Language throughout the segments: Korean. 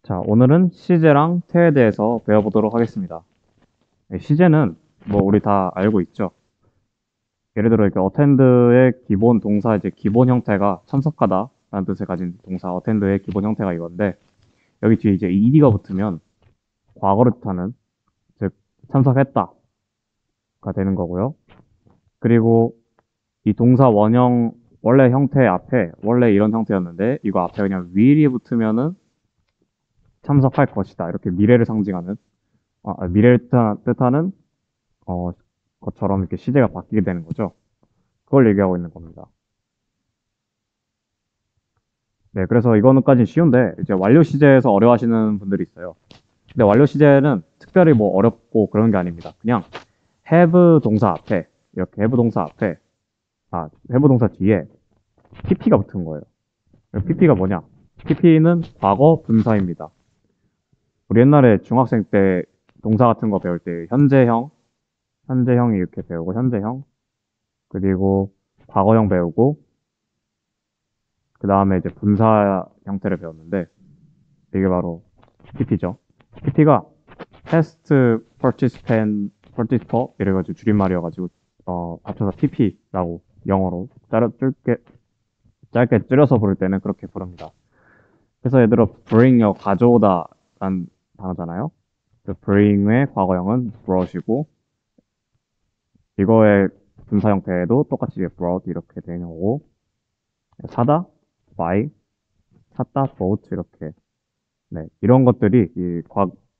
자, 오늘은 시제랑 태에 대해서 배워보도록 하겠습니다. 네, 시제는 뭐 우리 다 알고 있죠. 예를 들어 이렇게 attend의 기본 동사 이제 기본 형태가 참석하다라는 뜻을 가진 동사 attend의 기본 형태가 이건데 여기 뒤에 이제 ed가 붙으면 과거를 뜻하는 즉 참석했다가 되는 거고요. 그리고 이 동사 원형 원래 형태 앞에 원래 이런 형태였는데 이거 앞에 그냥 will이 붙으면은 참석할 것이다 이렇게 미래를 상징하는 미래를 뜻하는 어, 것처럼 이렇게 시제가 바뀌게 되는 거죠. 그걸 얘기하고 있는 겁니다. 네, 그래서 이거는까지 쉬운데 이제 완료 시제에서 어려워하시는 분들이 있어요. 근데 완료 시제는 특별히 뭐 어렵고 그런 게 아닙니다. 그냥 have 동사 앞에 이렇게 have 동사 앞에 have 동사 뒤에 pp가 붙은 거예요. pp가 뭐냐? pp는 과거 분사입니다. 우리 옛날에 중학생 때 동사 같은 거 배울 때 현재형이 이렇게 배우고 현재형 그리고 과거형 배우고 그 다음에 이제 분사 형태를 배웠는데 이게 바로 PP죠. PP가 Past Participer 이래가지고 줄임말이어가지고 합쳐서 PP라고 영어로 짧게 줄여서 부를 때는 그렇게 부릅니다. 그래서 예를 들어 bring요 가져오다라는 단어잖아요. 그 bring의 과거형은 brought이고 이거의 분사 형태도 똑같이 brought 이렇게 되는 거고 사다 buy 샀다 bought 이렇게 네, 이런 것들이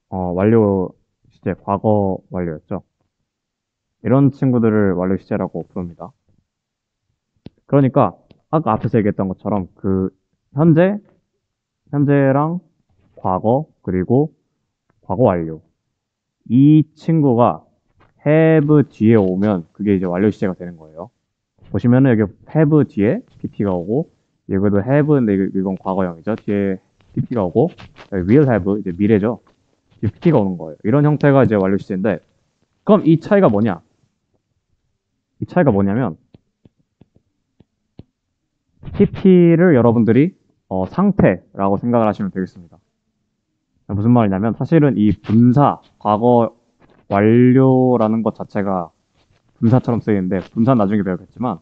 완료 시제, 과거 완료였죠. 이런 친구들을 완료 시제라고 부릅니다. 그러니까 아까 앞에서 얘기했던 것처럼 그 현재랑 과거 그리고 과거 완료 이 친구가 have 뒤에 오면 그게 이제 완료 시제가 되는 거예요. 보시면은 여기 have 뒤에 pp가 오고 여기도 have인데 이건 과거형이죠. 뒤에 pp가 오고 will have 이제 미래죠. PP가 오는 거예요. 이런 형태가 이제 완료 시제인데, 그럼 이 차이가 뭐냐? 이 차이가 뭐냐면, PP를 여러분들이 상태라고 생각을 하시면 되겠습니다. 무슨 말이냐면, 사실은 이 분사, 과거 완료라는 것 자체가 분사처럼 쓰이는데, 분사는 나중에 배우겠지만,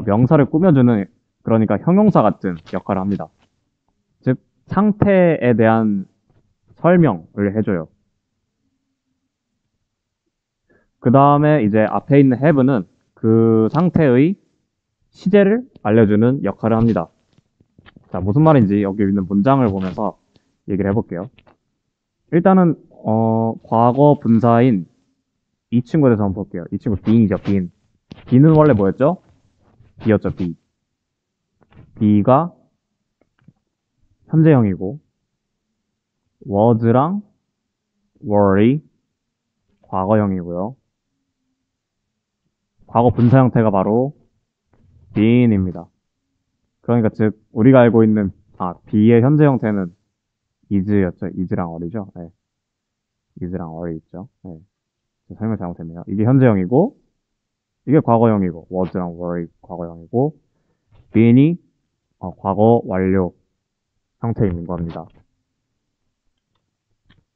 명사를 꾸며주는, 그러니까 형용사 같은 역할을 합니다. 즉, 상태에 대한 설명을 해줘요. 그 다음에 이제 앞에 있는 have는 그 상태의 시제를 알려주는 역할을 합니다. 자, 무슨 말인지 여기 있는 문장을 보면서 얘기를 해볼게요. 일단은 과거 분사인 이 친구에 대해서 한번 볼게요. 이 친구 being이죠, being. be는 원래 뭐였죠? be였죠, be. be가 현재형이고 was랑 were이 과거형이고요. 과거 분사 형태가 바로 being입니다. 그러니까 즉 우리가 알고 있는 be의 현재 형태는 is였죠. is랑 어리죠. 네. is랑 어리 있죠. 네. 설명 잘못했네요. 이게 현재형이고 이게 과거형이고 was랑 were 과거형이고 being이 과거 완료 형태인 겁니다.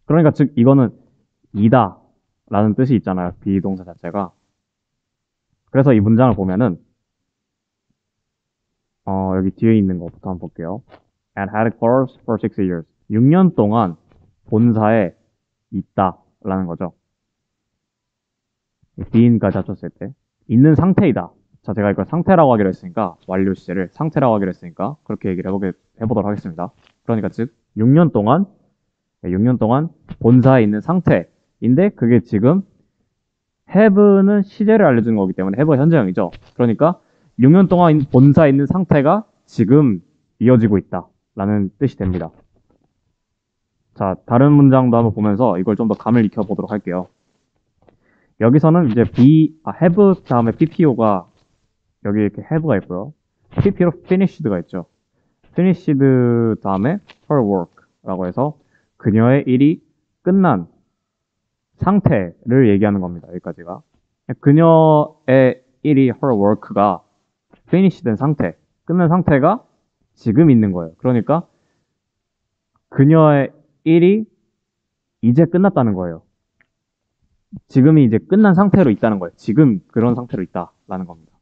그러니까 즉 이거는 이다 라는 뜻이 있잖아요. 비동사 자체가. 그래서 이 문장을 보면은 여기 뒤에 있는 것부터 한번 볼게요. And headquarters for 6 years. 6년 동안 본사에 있다 라는 거죠. being까지 합쳤을 때 있는 상태이다. 자, 제가 이걸 상태라고 하기로 했으니까 완료 시제를 상태라고 하기로 했으니까 그렇게 얘기를 해보도록 하겠습니다. 그러니까 즉 6년 동안 본사에 있는 상태인데 그게 지금 have는 시제를 알려주는 거기 때문에 have 현재형이죠. 그러니까 6년 동안 본사에 있는 상태가 지금 이어지고 있다 라는 뜻이 됩니다. 자, 다른 문장도 한번 보면서 이걸 좀 더 감을 익혀보도록 할게요. 여기서는 이제 have 다음에 PPO가 여기 이렇게 have가 있고요. PP로 finished가 있죠. finished 다음에 her work라고 해서 그녀의 일이 끝난 상태를 얘기하는 겁니다. 여기까지가. 그녀의 일이 her work가 finish 된 상태, 끝난 상태가 지금 있는 거예요. 그러니까 그녀의 일이 이제 끝났다는 거예요. 지금이 이제 끝난 상태로 있다는 거예요. 지금 그런 상태로 있다라는 겁니다.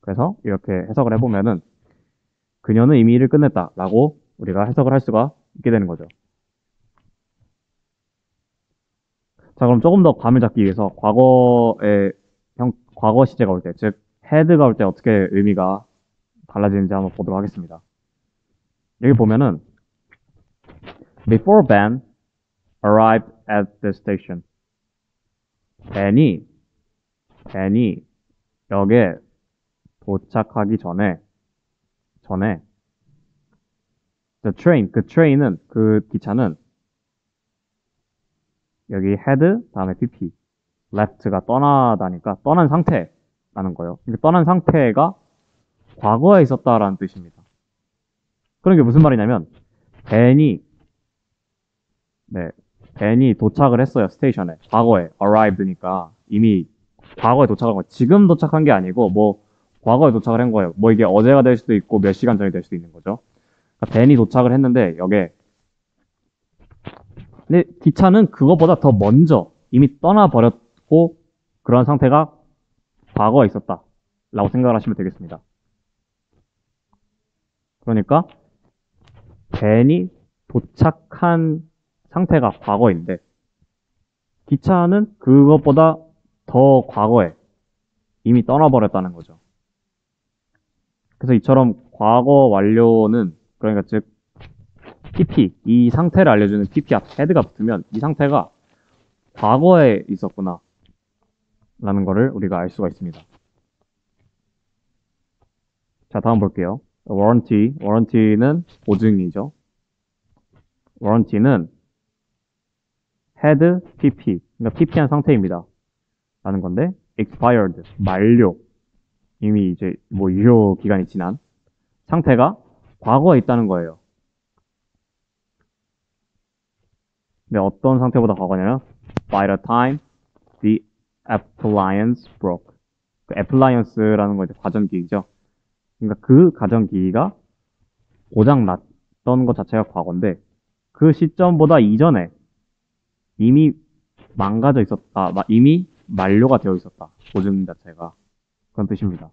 그래서 이렇게 해석을 해보면은 그녀는 이미 일을 끝냈다라고 우리가 해석을 할 수가 있게 되는 거죠. 자, 그럼 조금 더 감을 잡기 위해서 과거 시제가 올 때, 즉 had가 올 때 어떻게 의미가 달라지는지 한번 보도록 하겠습니다. 여기 보면은 Before Ben arrived at the station. 벤이 역에 도착하기 전에 그 트레인은 그 기차는 여기 had 다음에 pp left가 떠나다니까 떠난 상태라는 거예요. 떠난 상태가 과거에 있었다라는 뜻입니다. 그런 게 무슨 말이냐면 벤이 도착을 했어요. 스테이션에. 과거에 arrived니까 이미 과거에 도착한 거예요. 지금 도착한 게 아니고 뭐 과거에 도착을 한 거예요. 뭐 이게 어제가 될 수도 있고 몇 시간 전이 될 수도 있는 거죠. 그러니까 벤이 도착을 했는데 여기에 근데 기차는 그것보다 더 먼저 이미 떠나버렸고 그런 상태가 과거에 있었다 라고 생각을 하시면 되겠습니다. 그러니까 벤이 도착한 상태가 과거인데 기차는 그것보다 더 과거에 이미 떠나버렸다는 거죠. 그래서 이처럼 과거 완료는 그러니까 즉 PP 이 상태를 알려주는 PP 앞 head가 붙으면 이 상태가 과거에 있었구나 라는 거를 우리가 알 수가 있습니다. 자, 다음 볼게요. warranty는 보증이죠. warranty는 had PP 그러니까 PP한 상태입니다 라는 건데 expired 만료 이미 이제 뭐 유효 기간이 지난 상태가 과거에 있다는 거예요. 근데 어떤 상태보다 과거냐면 by the time the appliance broke. 그 appliance라는 거 이제 가전기기죠. 그러니까 그 가전기기가 고장 났던 것 자체가 과거인데 그 시점보다 이전에 이미 망가져 있었다. 이미 만료가 되어 있었다. 보증 자체가 그런 뜻입니다.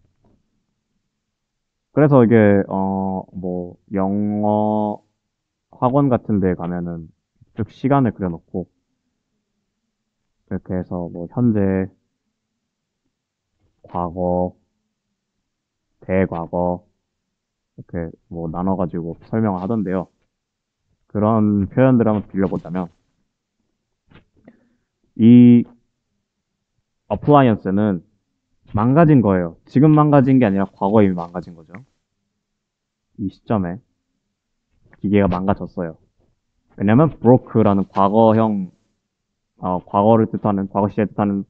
그래서 이게 뭐 영어 학원 같은 데 가면은 쭉 시간을 그려놓고 이렇게 해서 뭐 현재, 과거, 대과거 이렇게 뭐 나눠가지고 설명을 하던데요. 그런 표현들을 한번 빌려보자면 이 appliance는 망가진 거예요. 지금 망가진 게 아니라 과거에 이미 망가진 거죠. 이 시점에 기계가 망가졌어요. 왜냐면 broke라는 과거형 과거를 뜻하는 과거 시제를 뜻하는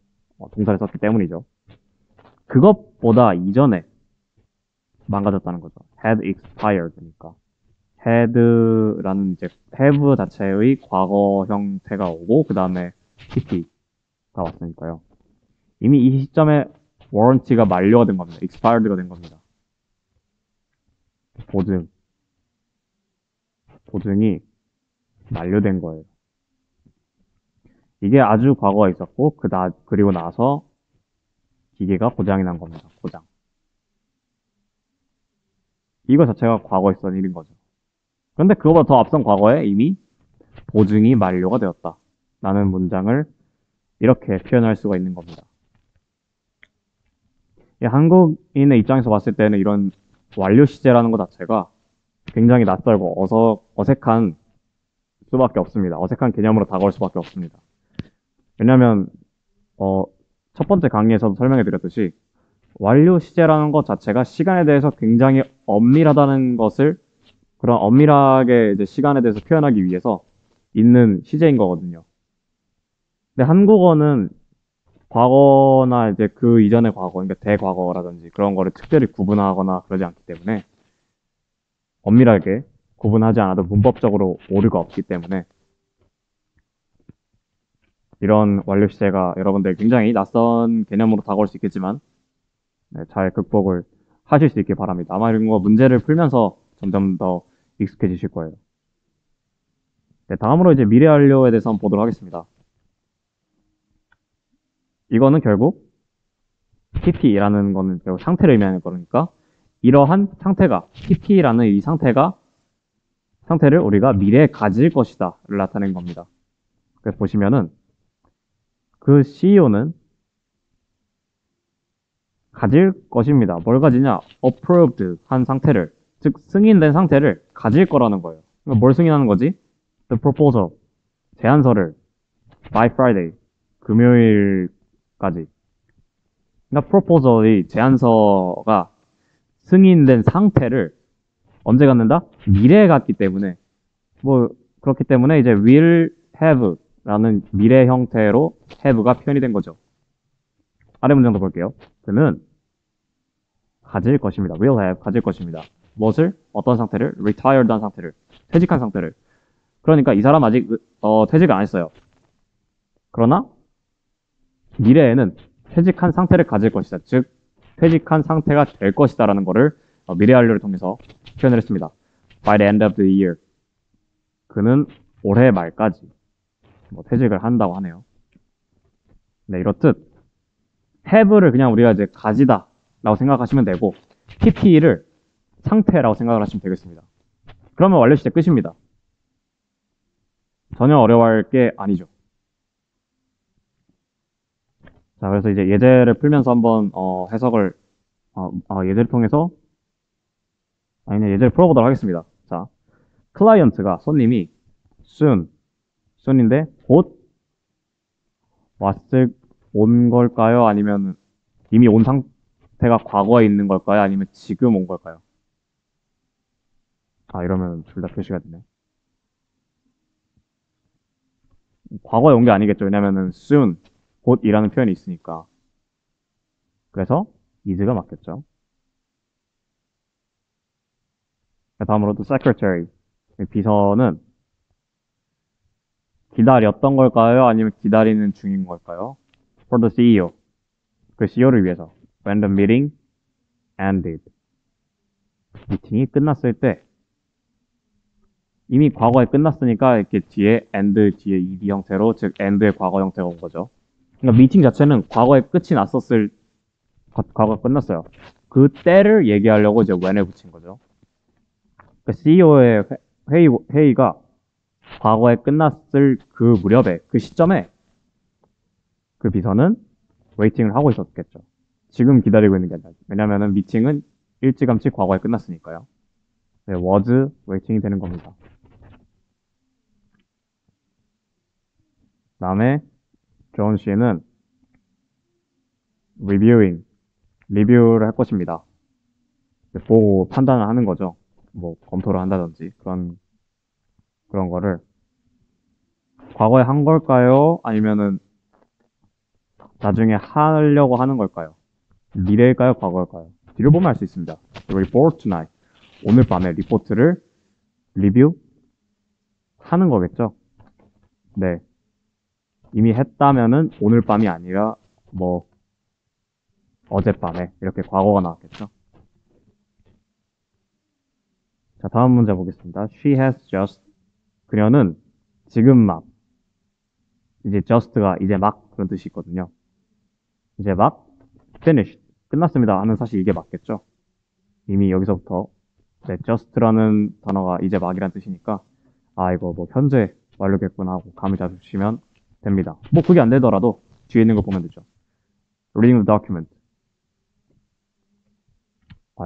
동사를 썼기 때문이죠. 그것보다 이전에 망가졌다는 거죠. had expired니까. had라는 이제 have 자체의 과거 형태가 오고 그 다음에 pp가 왔으니까요. 이미 이 시점에 warranty가 만료가 된 겁니다. expired가 된 겁니다. 보증이 만료된 거예요. 이게 아주 과거에 있었고 그리고 나서 기계가 고장이 난 겁니다. 고장. 이거 자체가 과거에 있었던 일인 거죠. 그런데 그거보다 더 앞선 과거에 이미 보증이 만료가 되었다. 라는 문장을 이렇게 표현할 수가 있는 겁니다. 한국인의 입장에서 봤을 때는 이런 완료 시제라는 것 자체가 굉장히 낯설고 어색한 수밖에 없습니다. 어색한 개념으로 다가올 수밖에 없습니다. 왜냐하면 첫 번째 강의에서도 설명해 드렸듯이 완료 시제라는 것 자체가 시간에 대해서 굉장히 엄밀하다는 것을 그런 엄밀하게 이제 시간에 대해서 표현하기 위해서 있는 시제인 거거든요. 근데 한국어는 과거나 이제 그 이전의 과거, 그러니까 대과거라든지 그런 거를 특별히 구분하거나 그러지 않기 때문에 엄밀하게 구분하지 않아도 문법적으로 오류가 없기 때문에 이런 완료 시제가 여러분들 굉장히 낯선 개념으로 다가올 수 있겠지만 잘 극복을 하실 수 있길 바랍니다. 아마 이런 거 문제를 풀면서 점점 더 익숙해지실 거예요. 네, 다음으로 이제 미래 완료에 대해서 한번 보도록 하겠습니다. 이거는 결국 PT라는 거는 결국 상태를 의미하는 거니까 이러한 상태가 PT라는 이 상태를 우리가 미래에 가질 것이다를 나타낸 겁니다. 그래서 보시면은 그 CEO는 가질 것입니다. 뭘 가지냐? approved 한 상태를, 즉 승인된 상태를 가질 거라는 거예요. 그러니까 뭘 승인하는 거지? The proposal, 제안서를 by Friday, 금요일까지. 그러니까 proposal이 제안서가 승인된 상태를 언제 갖는다? 미래에 갖기 때문에 뭐 그렇기 때문에 이제 will have라는 미래 형태로 have가 표현이 된 거죠. 아래 문장도 볼게요. 그는 가질 것입니다. will have 가질 것입니다. 무엇을? 어떤 상태를? retired한 상태를, 퇴직한 상태를. 그러니까 이 사람 아직 퇴직을 안 했어요. 그러나 미래에는 퇴직한 상태를 가질 것이다. 즉 퇴직한 상태가 될 것이다라는 것을 미래 완료를 통해서 표현을 했습니다. By the end of the year. 그는 올해 말까지 퇴직을 한다고 하네요. 네, 이렇듯 have를 그냥 우리가 이제 가지다 라고 생각하시면 되고 PT를 상태라고 생각을 하시면 되겠습니다. 그러면 완료 시제 끝입니다. 전혀 어려워할 게 아니죠. 자, 그래서 이제 예제를 풀면서 한번 해석을 예제를 통해서 예제를 풀어보도록 하겠습니다. 자, 클라이언트가 손님이 soon인데 곧 온 걸까요? 아니면 이미 온 상태가 과거에 있는 걸까요? 아니면 지금 온 걸까요? 이러면 둘 다 표시가 되네. 과거에 온 게 아니겠죠. 왜냐면은 soon, 곧이라는 표현이 있으니까. 그래서 is가 맞겠죠. 다음으로 또 secretary, 비서는 기다렸던 걸까요? 아니면 기다리는 중인 걸까요? For the CEO, 그 CEO를 위해서. When the meeting ended, 미팅이 끝났을 때 이미 과거에 끝났으니까 이렇게 뒤에 end 뒤에 ed 형태로, 즉 end의 과거 형태가 온 거죠. 그러니까 미팅 자체는 과거에 끝이 났었을, 과거가 끝났어요. 그 때를 얘기하려고 이제 when을 붙인 거죠. 그러니까 CEO의 회의가 과거에 끝났을 그 무렵에, 그 시점에 그 비서는 웨이팅을 하고 있었겠죠. 지금 기다리고 있는 게 아니라. 왜냐면은 미팅은 일찌감치 과거에 끝났으니까요. 네, was 웨이팅이 되는 겁니다. 다음에 존 씨는 리뷰를 할 것입니다. 보고 판단을 하는 거죠. 뭐 검토를 한다든지 그런 거를 과거에 한 걸까요? 아니면은 나중에 하려고 하는 걸까요? 미래일까요? 과거일까요? 뒤를 보면 알 수 있습니다. Report tonight. 오늘 밤에 리포트를 리뷰 하는 거겠죠? 네. 이미 했다면은 오늘 밤이 아니라 뭐 어젯밤에 이렇게 과거가 나왔겠죠? 자, 다음 문제 보겠습니다. She has just. 그녀는 지금 막. 이제 just가 이제 막 그런 뜻이 있거든요. 이제 막 finished. 끝났습니다 하는 사실 이게 맞겠죠? 이미 여기서부터 네, just라는 단어가 이제 막이란 뜻이니까 이거 뭐 현재 완료겠구나 하고 감을 잡으시면 됩니다. 뭐 그게 안 되더라도 뒤에 있는 거 보면 되죠. Reading the document.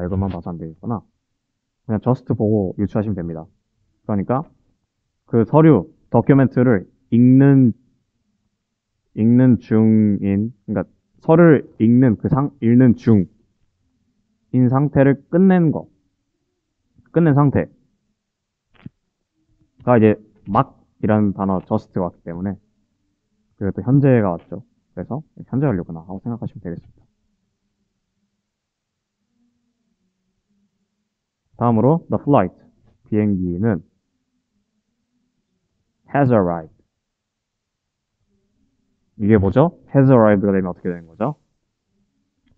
이것만 봐서 안 되겠구나. 그냥 just 보고 유추하시면 됩니다. 그러니까 그 서류, document를 읽는 중인, 그러니까 서류를 읽는 중인 상태를 끝낸 상태가 이제 막이라는 단어 just가 왔기 때문에 그리고 또 현재가 왔죠. 그래서 현재 완료구나 하고 생각하시면 되겠습니다. 다음으로 the flight, 비행기는 has arrived. 이게 뭐죠? has arrived가 되면 어떻게 되는 거죠?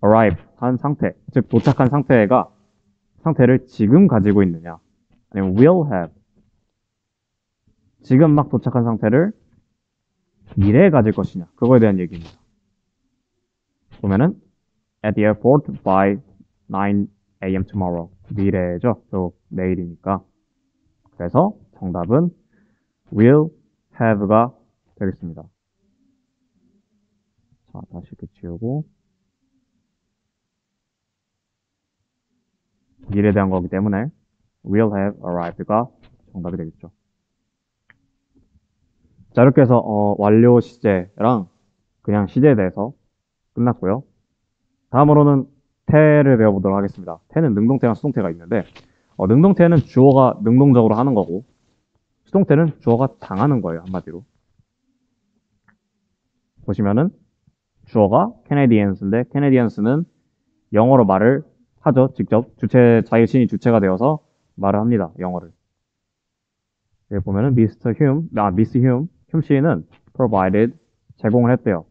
arrive 한 상태, 즉 도착한 상태를 지금 가지고 있느냐, 아니면 will have 지금 막 도착한 상태를 미래에 가질 것이냐. 그거에 대한 얘기입니다. 보면은 at the airport by 9 a.m. tomorrow. 미래죠. 또 내일이니까. 그래서 정답은 will have가 되겠습니다. 자, 다시 이렇게 지우고 미래에 대한 거기 때문에 will have arrived가 정답이 되겠죠. 자, 이렇게 해서 완료 시제랑 그냥 시제에 대해서 끝났고요. 다음으로는 태를 배워보도록 하겠습니다. 태는 능동태랑 수동태가 있는데 능동태는 주어가 능동적으로 하는 거고 수동태는 주어가 당하는 거예요. 한마디로. 보시면은 주어가 Canadians인데 Canadians는 영어로 말을 하죠. 직접 자신이 주체가 되어서 말을 합니다. 영어를. 여기 보면은 Miss Hume 씨는 provided 제공을 했대요.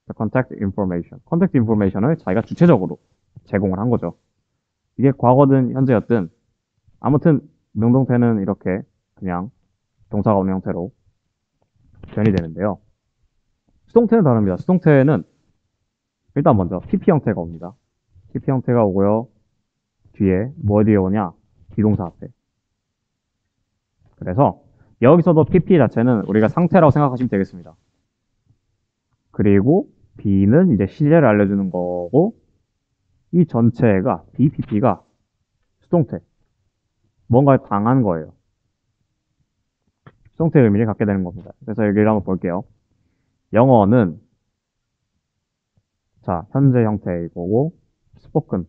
The contact information. contact information을 자기가 주체적으로 제공을 한 거죠. 이게 과거든 현재였든 아무튼 능동태는 이렇게 그냥 동사가 오는 형태로 표현이 되는데요. 수동태는 다릅니다. 수동태는 일단 먼저 PP 형태가 옵니다. PP 형태가 오고요. 뒤에 뭐 뒤에 오냐? 비동사 앞에. 그래서 여기서도 PP 자체는 우리가 상태라고 생각하시면 되겠습니다. 그리고 B는 이제 시제를 알려주는 거고 이 전체가 BPP가 수동태. 뭔가에 당한 거예요. 수동태의 의미를 갖게 되는 겁니다. 그래서 여기를 한번 볼게요. 영어는 자 현재 형태의 거고 spoken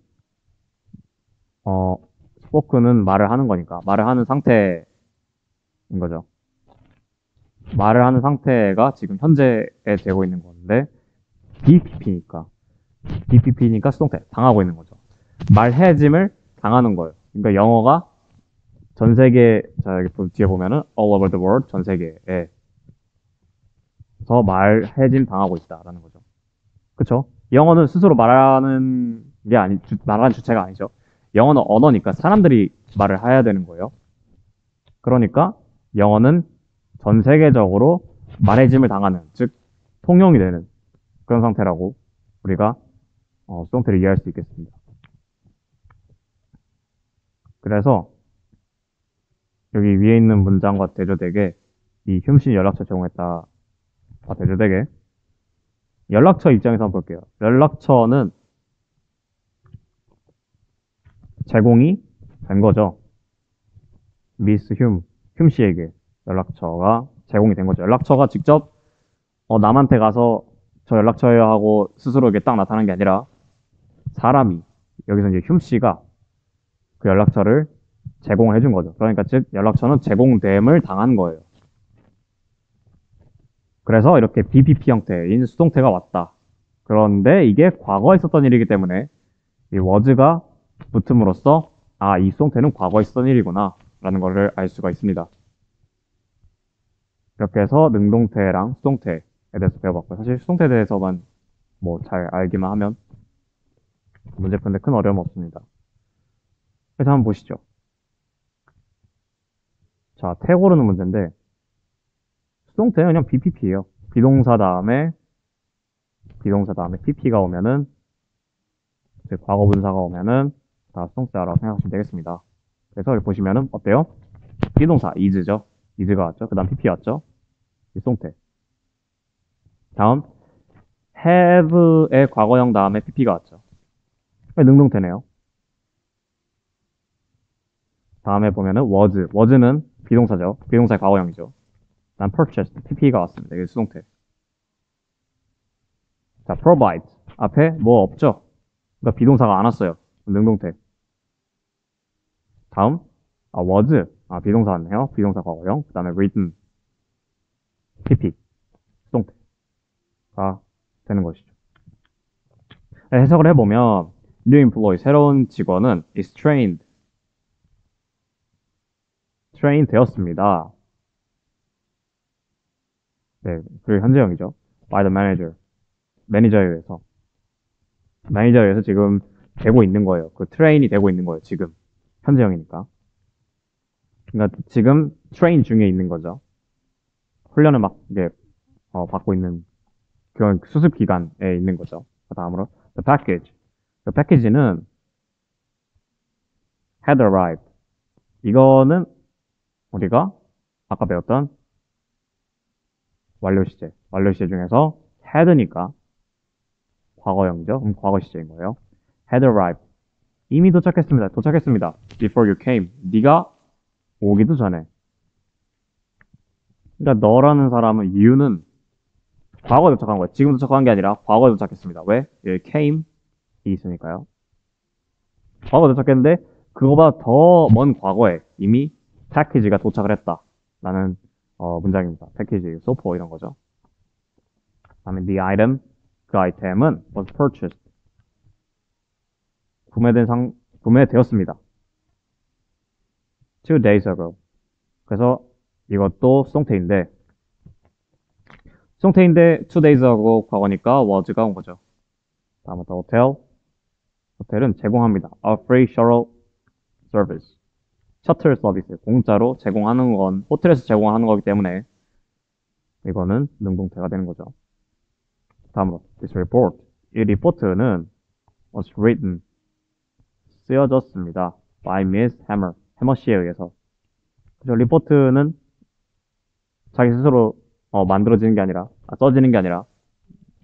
spoken은 말을 하는 거니까 말을 하는 상태인 거죠. 말을 하는 상태가 지금 현재에 되고 있는 건데 BPP니까 수동태 당하고 있는 거죠. 말해짐을 당하는 거예요. 그러니까 영어가 전 세계 자 여기 뒤에 보면은 all over the world 전 세계에 서 말해짐 당하고 있다라는 거죠. 그쵸? 영어는 스스로 말하는 말하는 주체가 아니죠. 영어는 언어니까 사람들이 말을 해야 되는 거예요. 그러니까 영어는 전 세계적으로 말해짐을 당하는, 즉 통용이 되는 그런 상태라고 우리가 수동태를 이해할 수 있겠습니다. 그래서 여기 위에 있는 문장과 대조되게 이 흉신 연락처 제공했다와 대조되게 연락처 입장에서 한번 볼게요. 연락처는 제공이 된 거죠. 미스 흉 씨에게 연락처가 제공이 된 거죠. 연락처가 직접 남한테 가서 저 연락처예요 하고 스스로 이렇게 딱 나타난 게 아니라 사람이 여기서 이제 흉 씨가 그 연락처를 제공을 해준 거죠. 그러니까 즉 연락처는 제공됨을 당한 거예요. 그래서 이렇게 BPP 형태인 수동태가 왔다. 그런데 이게 과거에 있었던 일이기 때문에 이 was가 붙음으로써 이 수동태는 과거에 있었던 일이구나 라는 것을 알 수가 있습니다. 이렇게 해서 능동태랑 수동태에 대해서 배워봤고요. 사실 수동태에 대해서만 뭐 잘 알기만 하면 문제 푸는데 큰 어려움 없습니다. 그래서 한번 보시죠. 자, 태 고르는 문제인데 수동태는 그냥 BPP예요. 비동사 다음에 PP가 오면은 즉 과거 분사가 오면은 다 수동태라고 생각하시면 되겠습니다. 그래서 여기 보시면은 어때요? 비동사 is죠. is가 왔죠. 그 다음 PP 왔죠. 수동태. 다음 have의 과거형 다음에 PP가 왔죠. 능동태네요. 다음에 보면은 was는 비동사죠. 비동사의 과거형이죠. 다음 purchased, PP가 왔습니다. 이게 수동태. 자, provide 앞에 뭐 없죠? 그러니까 비동사가 안 왔어요. 능동태. 다음 was 비동사 왔네요. 비동사 과거형. 그 다음에 written, PP, 수동태가 되는 것이죠. 네, 해석을 해보면 new employee, 새로운 직원은 is trained 되었습니다. 네, 그리고 현재형이죠. by the manager, 매니저에 의해서 지금 되고 있는 거예요. 그 트레인이 되고 있는 거예요. 지금 현재형이니까. 그러니까 지금 트레인 중에 있는 거죠. 훈련을 막 이게 받고 있는 그런 수습 기간에 있는 거죠. 그 다음으로 the package. 그 패키지는 had arrived. 이거는 우리가 아까 배웠던 완료 시제 중에서 had니까 과거형이죠. 과거 시제인 거예요. had arrived. 이미 도착했습니다. Before you came. 네가 오기도 전에. 그러니까 너라는 사람은 이유는 과거에 도착한 거예요. 지금 도착한 게 아니라 과거에 도착했습니다. 왜? 여기 came 이 있으니까요. 과거에 도착했는데 그거보다 더 먼 과거에 이미 패키지가 도착을 했다. 라는 문장입니다. 패키지, 소포 이런 거죠. 다음에 the item, 그 아이템은 was purchased. 구매되었습니다. 2 days ago. 그래서 이것도 수동태인데 2 days ago 과거니까 was가 온 거죠. 다음부터 호텔은 제공합니다. A free shuttle service. 셔틀 서비스, 공짜로 제공하는 건 호텔에서 제공하는 거기 때문에 이거는 능동태가 되는 거죠. 다음으로 this report. 이 리포트는 was written. 쓰여졌습니다. by Miss Hammer. 해머 씨에 의해서. 그래서 리포트는 자기 스스로 만들어지는 게 아니라 써지는 게 아니라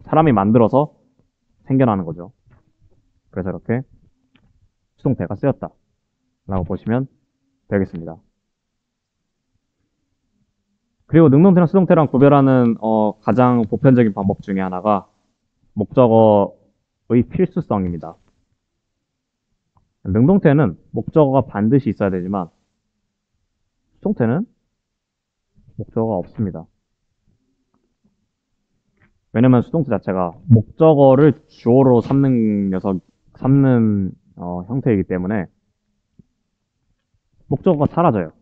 사람이 만들어서 생겨나는 거죠. 그래서 이렇게 수동태가 쓰였다 라고 보시면 되겠습니다. 그리고 능동태랑 수동태랑 구별하는 가장 보편적인 방법 중에 하나가 목적어의 필수성입니다. 능동태는 목적어가 반드시 있어야 되지만 수동태는 목적어가 없습니다. 왜냐면 수동태 자체가 목적어를 주어로 삼는 형태이기 때문에 목적어가 사라져요.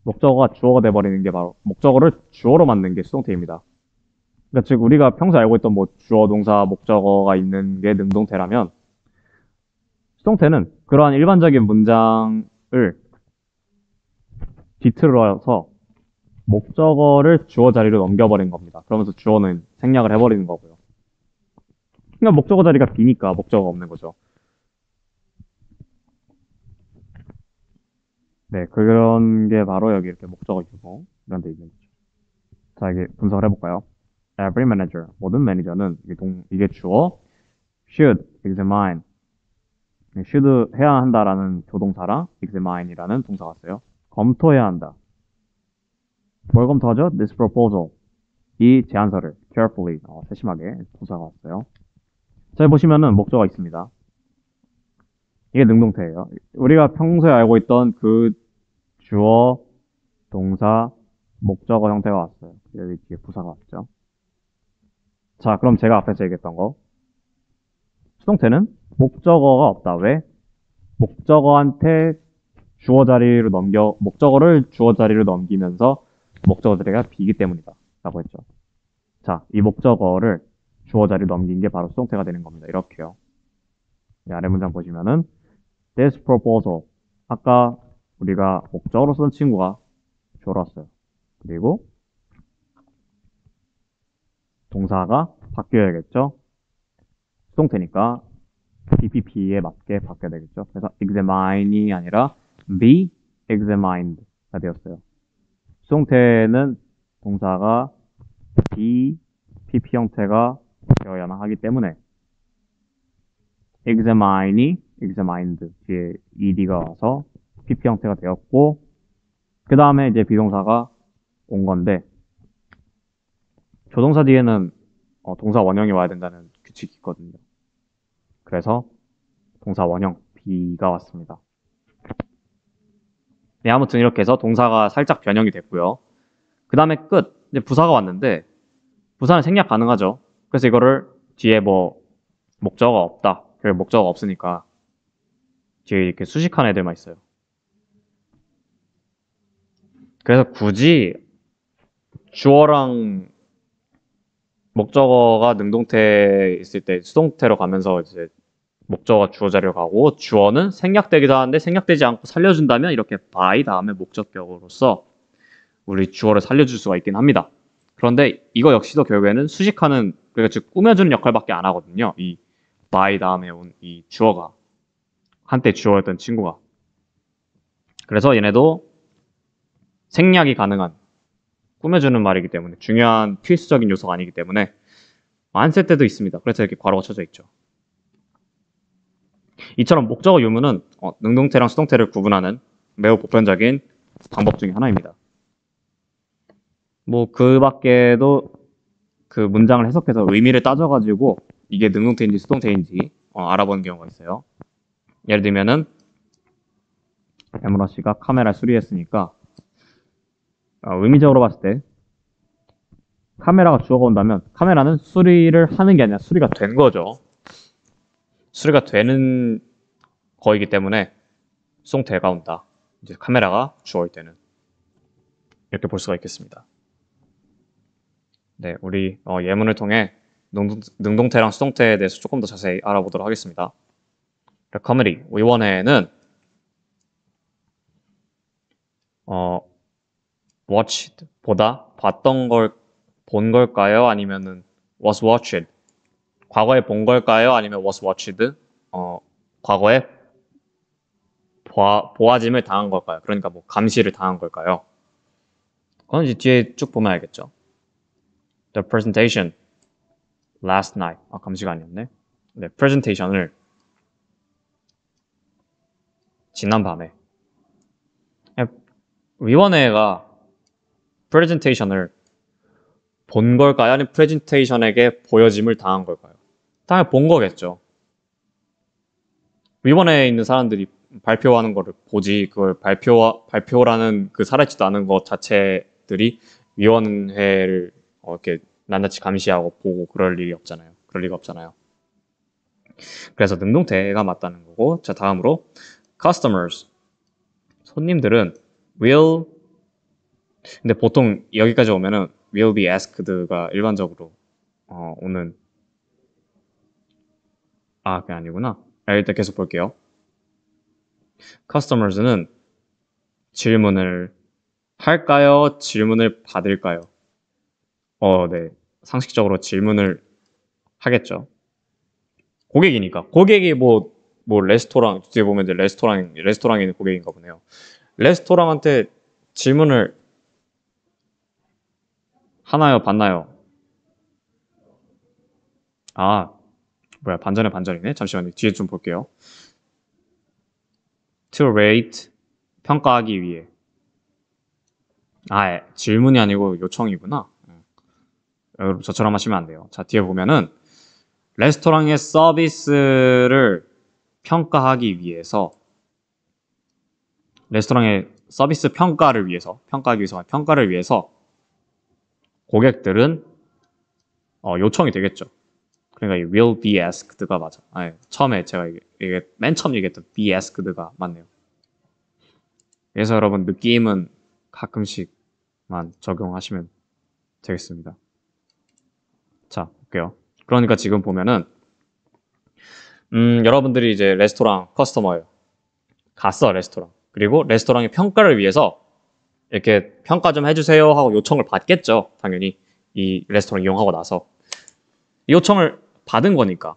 목적어가 주어가 돼버리는 게 바로 목적어를 주어로 만든 게 수동태입니다. 그러니까 즉 우리가 평소에 알고 있던 뭐 주어, 동사, 목적어가 있는 게 능동태라면 수동태는 그러한 일반적인 문장을 뒤틀어서 목적어를 주어 자리로 넘겨버린 겁니다. 그러면서 주어는 생략을 해버리는 거고요. 그러니까 목적어 자리가 비니까 목적어가 없는 거죠. 네, 그런 게 바로 여기 이렇게 목적어 유무 이런 데 있는 거죠. 자, 이게 분석을 해볼까요? Every manager, 모든 매니저는 이게 주어 should examine, should 해야 한다라는 조동사랑 examine이라는 동사가 왔어요. 검토해야 한다. 뭘 검토하죠? This proposal, 이 제안서를 carefully, 세심하게 동사가 왔어요. 자, 보시면은 목적어가 있습니다. 이게 능동태예요. 우리가 평소에 알고 있던 그 주어, 동사, 목적어 형태가 왔어요. 여기 뒤에 부사가 왔죠. 자, 그럼 제가 앞에서 얘기했던 거. 수동태는 목적어가 없다. 왜? 목적어를 주어 자리로 넘기면서 목적어 자리가 비기 때문이다. 라고 했죠. 자, 이 목적어를 주어 자리로 넘긴 게 바로 수동태가 되는 겁니다. 이렇게요. 아래 문장 보시면은 This proposal. 아까 우리가 목적어로 쓴 친구가 주어로 왔어요. 그리고 동사가 바뀌어야겠죠. 수동태니까 BPP에 맞게 바뀌어야 되겠죠. 그래서 examine이 아니라 be examined가 되었어요. 수동태는 동사가 BPP 형태가 되어야만 하기 때문에 examined 뒤에 ed가 와서 PP 형태가 되었고 그 다음에 이제 비동사가 온 건데 조동사 뒤에는 동사 원형이 와야 된다는 규칙이 있거든요. 그래서 동사 원형 B가 왔습니다. 네, 아무튼 이렇게 해서 동사가 살짝 변형이 됐고요. 그 다음에 끝. 이제 부사가 왔는데 부사는 생략 가능하죠. 그래서 이거를 뒤에 뭐 목적어가 없다. 그리고 목적어가 없으니까 뒤에 이렇게 수식한 애들만 있어요. 그래서 굳이 주어랑 목적어가 능동태에 있을 때 수동태로 가면서 이제 목적어가 주어 자리로 가고 주어는 생략되기도 하는데 생략되지 않고 살려준다면 이렇게 by 다음에 목적격으로서 우리 주어를 살려줄 수가 있긴 합니다. 그런데 이거 역시도 결국에는 수식하는, 그러니까 즉 꾸며주는 역할밖에 안 하거든요. 이 by 다음에 온 이 주어가, 한때 주어였던 친구가. 그래서 얘네도 생략이 가능한 꾸며주는 말이기 때문에, 중요한 필수적인 요소가 아니기 때문에 안 쓸 때도 있습니다. 그래서 이렇게 괄호가 쳐져 있죠. 이처럼 목적어 유무는 능동태랑 수동태를 구분하는 매우 보편적인 방법 중에 하나입니다. 뭐 그 밖에도 그 문장을 해석해서 의미를 따져가지고 이게 능동태인지 수동태인지 알아보는 경우가 있어요. 예를 들면은 에무라 씨가 카메라 수리했으니까 의미적으로 봤을 때 카메라가 주어가 온다면 카메라는 수리를 하는 게 아니라 수리가 된 거죠. 수리가 되는 거이기 때문에 수동태가 온다. 이제 카메라가 주어일 때는 이렇게 볼 수가 있겠습니다. 네, 우리 예문을 통해 능동태랑 수동태에 대해서 조금 더 자세히 알아보도록 하겠습니다. 코미디 이번에는 watched 보다, 봤던 걸 본 걸까요? 아니면은 was watched, 과거에 본 걸까요? 아니면 was watched, 과거에 보아짐을 당한 걸까요? 그러니까 뭐 감시를 당한 걸까요? 그건 이제 뒤에 쭉 보면 알겠죠. The presentation last night. 감시가 아니었네. 네, presentation을 지난 밤에. 위원회가 presentation을 본 걸까요? 아니면 presentation에게 보여짐을 당한 걸까요? 당연히 본 거겠죠. 위원회에 있는 사람들이 발표하는 거를 보지, 그걸 발표라는 그 살아있지도 않은 것 자체들이 위원회를 이렇게 낱낱이 감시하고 보고 그럴 리가 없잖아요. 그래서 능동태가 맞다는 거고, 자, 다음으로 customers, 손님들은 will, 근데 보통 여기까지 오면은 will be asked가 일반적으로 오는, 그게 아니구나. 일단 계속 볼게요. customers는 질문을 할까요? 질문을 받을까요? 네. 상식적으로 질문을 하겠죠. 고객이니까. 고객이 뭐 레스토랑, 뒤에 보면 이제 레스토랑에 있는 고객인가 보네요. 레스토랑한테 질문을 하나요? 받나요? 반전에 반전이네. 잠시만요. 뒤에 좀 볼게요. To rate, 평가하기 위해. 질문이 아니고 요청이구나. 여러분 저처럼 하시면 안 돼요. 자, 뒤에 보면은 레스토랑의 서비스를 평가하기 위해서, 레스토랑의 서비스 평가를 위해서 고객들은 요청이 되겠죠. 그러니까 이 will be asked가 맞아. 처음에 제가 이게 맨 처음 얘기했던 be asked가 맞네요. 그래서 여러분 느낌은 가끔씩만 적용하시면 되겠습니다. 자, 볼게요. 그러니까 지금 보면은 여러분들이 이제 레스토랑 커스터머예요. 갔어, 레스토랑. 그리고 레스토랑의 평가를 위해서 이렇게 평가 좀 해주세요 하고 요청을 받겠죠. 당연히 이 레스토랑 이용하고 나서 이 요청을 받은 거니까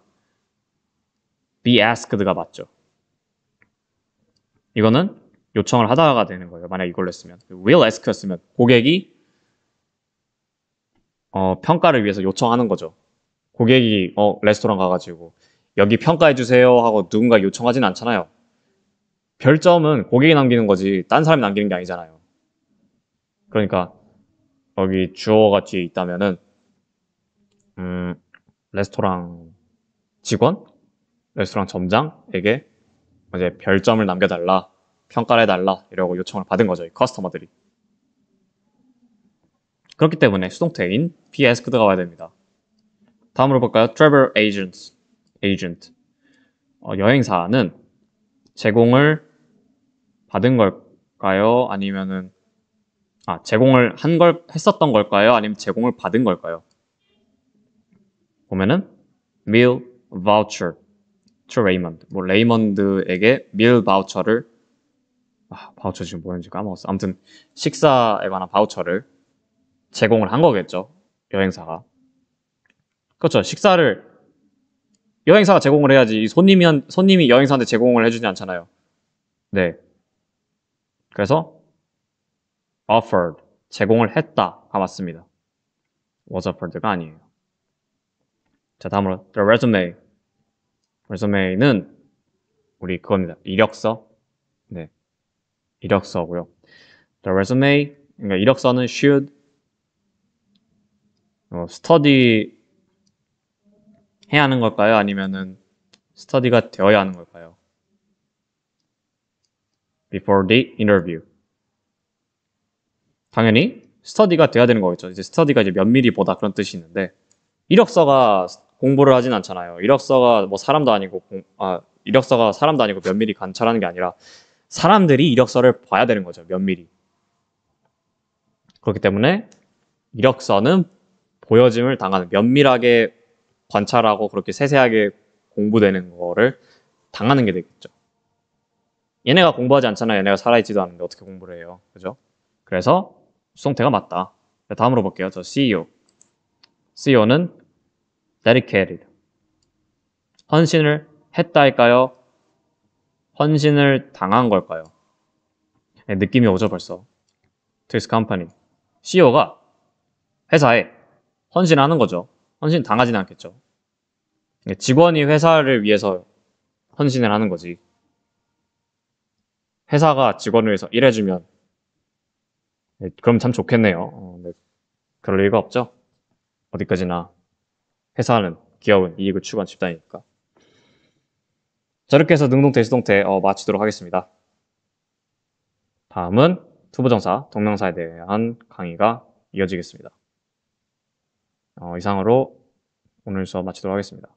be asked가 맞죠. 이거는 요청을 하다가 되는 거예요. 만약 이걸로 했으면 will ask였으면 고객이 평가를 위해서 요청하는 거죠. 고객이 레스토랑 가가지고 여기 평가해주세요 하고 누군가 요청하진 않잖아요. 별점은 고객이 남기는 거지 딴 사람이 남기는 게 아니잖아요. 그러니까 여기 주어가 뒤에 있다면은 레스토랑 직원, 레스토랑 점장에게 이제 별점을 남겨달라, 평가를 해달라 이러고 요청을 받은 거죠. 이 커스터머들이. 그렇기 때문에 수동태인 be asked가 와야 됩니다. 다음으로 볼까요? travel agent. 여행사는 제공을 받은 걸까요? 아니면은 제공을 했었던 걸까요? 아니면 제공을 받은 걸까요? 보면은 meal voucher to Raymond. 레이먼드에게 meal 바우처를 바우처 지금 뭐였는지 까먹었어. 아무튼 식사에 관한 바우처를 제공을 한 거겠죠. 여행사가. 그렇죠. 식사를 여행사가 제공을 해야지 손님이 여행사한테 제공을 해주지 않잖아요. 네. 그래서 offered 제공을 했다가 맞습니다. was offered가 아니에요. 자, 다음으로 the resume. resume는 우리 그겁니다. 이력서. 네. 이력서고요. The resume, 그러니까 이력서는 should study 해야 하는 걸까요? 아니면은 study가 되어야 하는 걸까요? Before the interview. 당연히 study가 돼야 되는 거겠죠. 이제 study가 이제 면밀히 보다 그런 뜻이 있는데 이력서가 공부를 하진 않잖아요. 이력서가 뭐 사람도 아니고 이력서가 사람도 아니고 면밀히 관찰하는 게 아니라 사람들이 이력서를 봐야 되는 거죠. 면밀히. 그렇기 때문에 이력서는 보여짐을 당하는 면밀하게 관찰하고 그렇게 세세하게 공부되는 거를 당하는 게 되겠죠. 얘네가 공부하지 않잖아요. 얘네가 살아있지도 않은데 어떻게 공부를 해요. 그죠? 그래서 수동태가 맞다. 다음으로 볼게요. 저 CEO. CEO는 dedicated. 헌신을 했다 할까요? 헌신을 당한 걸까요? 네, 느낌이 오죠 벌써. To his company. CEO가 회사에 헌신하는 거죠. 헌신 당하지는 않겠죠. 직원이 회사를 위해서 헌신을 하는 거지. 회사가 직원을 위해서 일해주면 네, 그럼 참 좋겠네요. 네, 그럴 리가 없죠. 어디까지나 회사는 기업은 이익을 추구한 집단이니까. 자, 이렇게 해서 능동태, 수동태 마치도록 하겠습니다. 다음은 투부정사, 동명사에 대한 강의가 이어지겠습니다. 이상으로 오늘 수업 마치도록 하겠습니다.